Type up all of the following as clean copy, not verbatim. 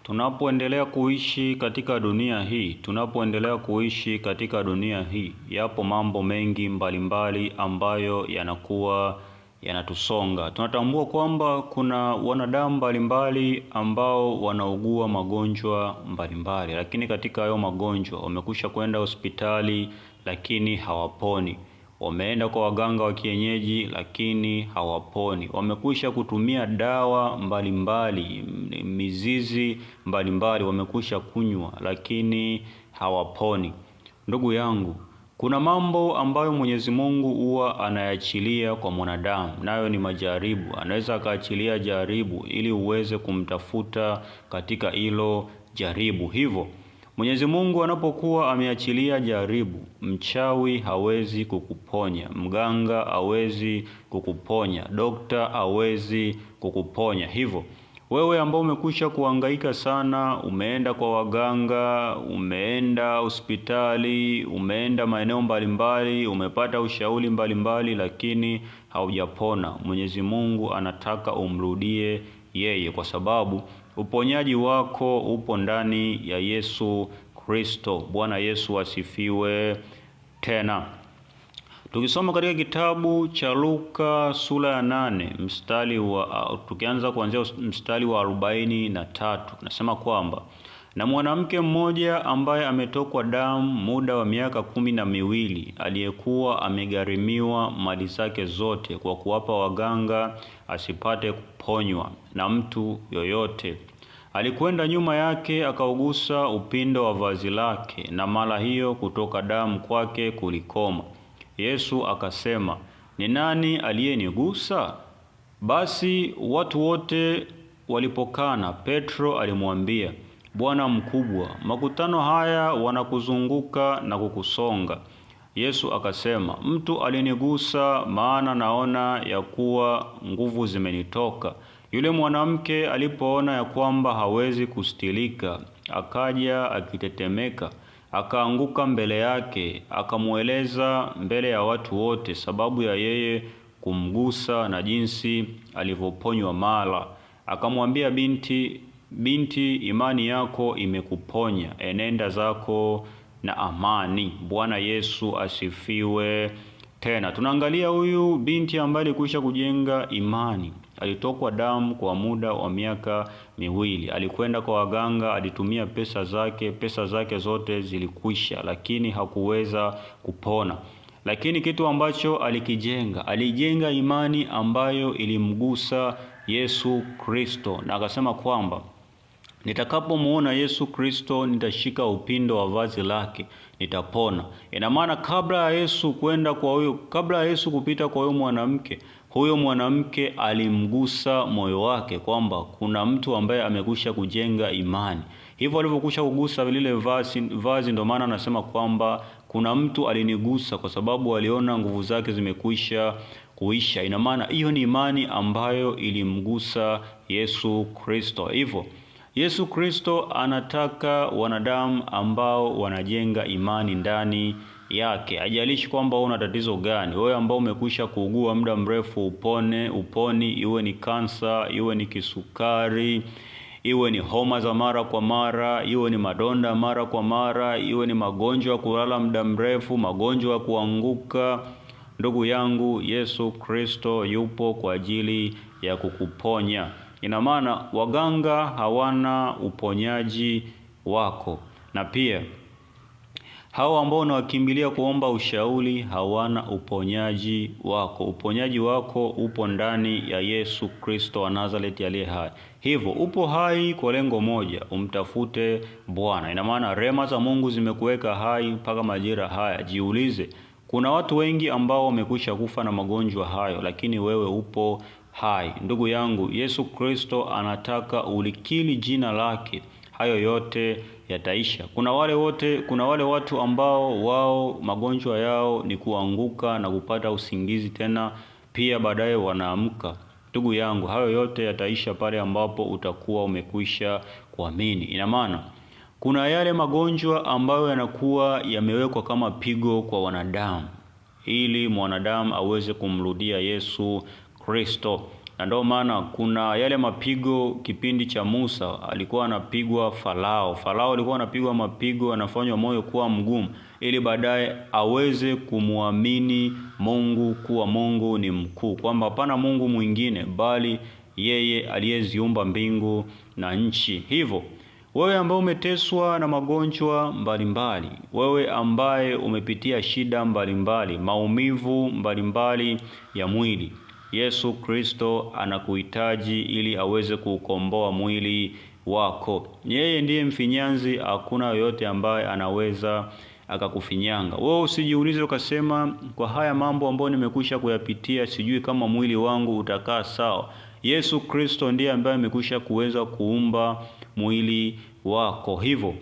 Tunapoendelea kuishi katika dunia hii, yapo mambo mengi mbalimbali ambayo yanakuwa yanatusonga. Tunatambua kwamba kuna wanadamu mbalimbali ambao wanaugua magonjwa mbalimbali, lakini katika hayo magonjwa wamekwisha kwenda hospitali lakini hawaponi. Wameenda kwa waganga wa kienyeji lakini hawaponi. Wamekwisha kutumia dawa mbalimbali, mizizi mbalimbali wamekwisha kunywa lakini hawaponi. Ndugu yangu, kuna mambo ambayo Mwenyezi Mungu huwa anayachilia kwa mwanadamu, nayo ni majaribu. Anaweza akaachilia jaribu ili uweze kumtafuta katika hilo jaribu. Hivyo Mwenyezi Mungu anapokuwa ameachilia jaribu, mchawi hawezi kukuponya, mganga hawezi kukuponya, dokta hawezi kukuponya. Hivyo wewe ambao umekwisha kuhangaika sana, umeenda kwa waganga, umeenda hospitali, umeenda maeneo mbalimbali, umepata ushauri mbalimbali lakini haujapona. Mwenyezi Mungu anataka umrudie yeye, kwa sababu uponyaji wako upo ndani ya Yesu Kristo. Bwana Yesu asifiwe tena. Tukisoma katika kitabu cha Luka sura ya 8 tukianza kuanzia mstari wa 43, nasema kwamba na mwanamke mmoja ambaye ametokwa damu muda wa miaka 12, aliyekuwa amegharimiwa mali zake zote kwa kuwapa waganga asipate kuponywa na mtu yoyote, alikwenda nyuma yake akaugusa upindo wa vazi lake, na mara hiyo kutoka damu kwake kulikoma. Yesu akasema, ni nani aliyenigusa? Basi watu wote walipokana, Petro alimwambia, Bwana mkubwa, makutano haya wanakuzunguka na kukusonga. Yesu akasema, mtu alinigusa, maana naona ya kuwa nguvu zimenitoka. Yule mwanamke alipoona ya kwamba hawezi kustilika, akaja akitetemeka, akaanguka mbele yake, akamweleza mbele ya watu wote sababu ya yeye kumgusa na jinsi alivyoponywa mara. Akamwambia, binti, imani yako imekuponya, enenda zako na amani. Bwana Yesu asifiwe tena. Tunaangalia huyu binti ambaye alikwisha kujenga imani. Alitokwa damu kwa muda wa miaka 2. Alikwenda kwa waganga, alitumia pesa zake zote zilikwisha, lakini hakuweza kupona. Lakini kitu ambacho alijenga imani ambayo ilimgusa Yesu Kristo, na akasema kwamba nitakapomuona Yesu Kristo nitashika upindo wa vazi lake nitapona. Ina maana kabla ya Yesu kupita kwa huyo mwanamke alimgusa moyo wake kwamba kuna mtu ambaye amekwisha kujenga imani. Hivyo alivyokwisha kugusa lile vazi, ndio maana anasema kwamba kuna mtu alinigusa, kwa sababu aliona nguvu zake zimekwisha kuisha. Ina maana hiyo ni imani ambayo ilimgusa Yesu Kristo. Hivyo Yesu Kristo anataka wanadamu ambao wanajenga imani ndani yake. Hajalishi kwamba una tatizo gani. Wewe ambao umekwisha kuugua muda mrefu uponi, iwe ni kansa, iwe ni kisukari, iwe ni homa za mara kwa mara, iwe ni madonda mara kwa mara, iwe ni magonjwa ya kulala muda mrefu, magonjwa ya kuanguka. Ndugu yangu, Yesu Kristo yupo kwa ajili ya kukuponya. Ina maana waganga hawana uponyaji wako, na pia hao ambao unawakimbilia kuomba ushauri hawana uponyaji wako. Uponyaji wako upo ndani ya Yesu Kristo wa Nazareti aliye hai. Hivyo upo hai kwa lengo moja, umtafute Bwana. Ina maana rehema za Mungu zimekuweka hai mpaka majira haya. Jiulize, kuna watu wengi ambao wamekwisha kufa na magonjwa hayo, lakini wewe upo hai. Ndugu yangu, Yesu Kristo anataka ulikiri jina lake, hayo yote yataisha. Kuna wale watu ambao wao magonjwa yao ni kuanguka na kupata usingizi, tena pia baadaye wanaamka. Ndugu yangu, hayo yote yataisha pale ambapo utakuwa umekwisha kuamini. Ina maana kuna yale magonjwa ambayo yanakuwa yamewekwa kama pigo kwa wanadamu, ili mwanadamu aweze kumrudia Yesu Kristo. Na ndio maana kuna yale mapigo kipindi cha Musa alikuwa anapigwa Farao. Farao alikuwa anapigwa mapigo, anafanywa moyo kuwa mgumu ili baadaye aweze kumwamini Mungu kuwa Mungu ni mkuu, kwamba hapana Mungu mwingine bali yeye aliyeziumba mbingu na nchi. Hivyo wewe ambaye umeteswa na magonjwa mbalimbali, wewe ambaye umepitia shida mbalimbali, maumivu mbalimbali ya mwili, Yesu Kristo anakuhitaji ili aweze kuukomboa mwili wako. Yeye ndiye mfinyanzi, hakuna yoyote ambaye anaweza akakufinyanga. Wewe usijiulize ukasema, kwa haya mambo ambayo nimekwisha kuyapitia sijui kama mwili wangu utakaa sawa. Yesu Kristo ndiye ambaye amekwisha kuweza kuumba mwili wako. Hivyo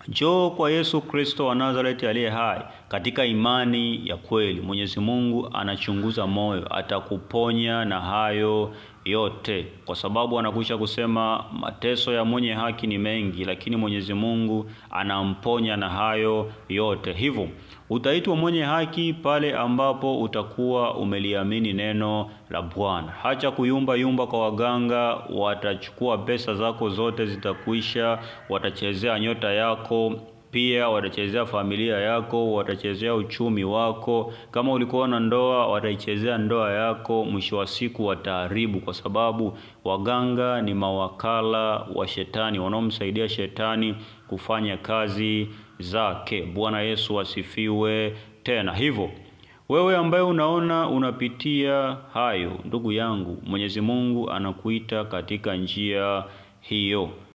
njoo kwa Yesu Kristo wa Nazareti aliye hai katika imani ya kweli. Mwenyezi Mungu anachunguza moyo, atakuponya na hayo yote, kwa sababu anakwisha kusema mateso ya mwenye haki ni mengi, lakini Mwenyezi Mungu anamponya na hayo yote. Hivyo utaitwa mwenye haki pale ambapo utakuwa umeliamini neno la Bwana. Hacha kuyumba yumba kwa waganga, watachukua pesa zako zote zitakuisha, watachezea nyota yako, pia watachezea familia yako, watachezea uchumi wako. Kama ulikuwa na ndoa, wataichezea ndoa yako, mwisho wa siku wataharibu, kwa sababu waganga ni mawakala wa shetani, wanaomsaidia shetani kufanya kazi zake. Bwana Yesu asifiwe tena. Hivyo wewe ambaye unaona unapitia hayo, ndugu yangu, Mwenyezi Mungu anakuita katika njia hiyo.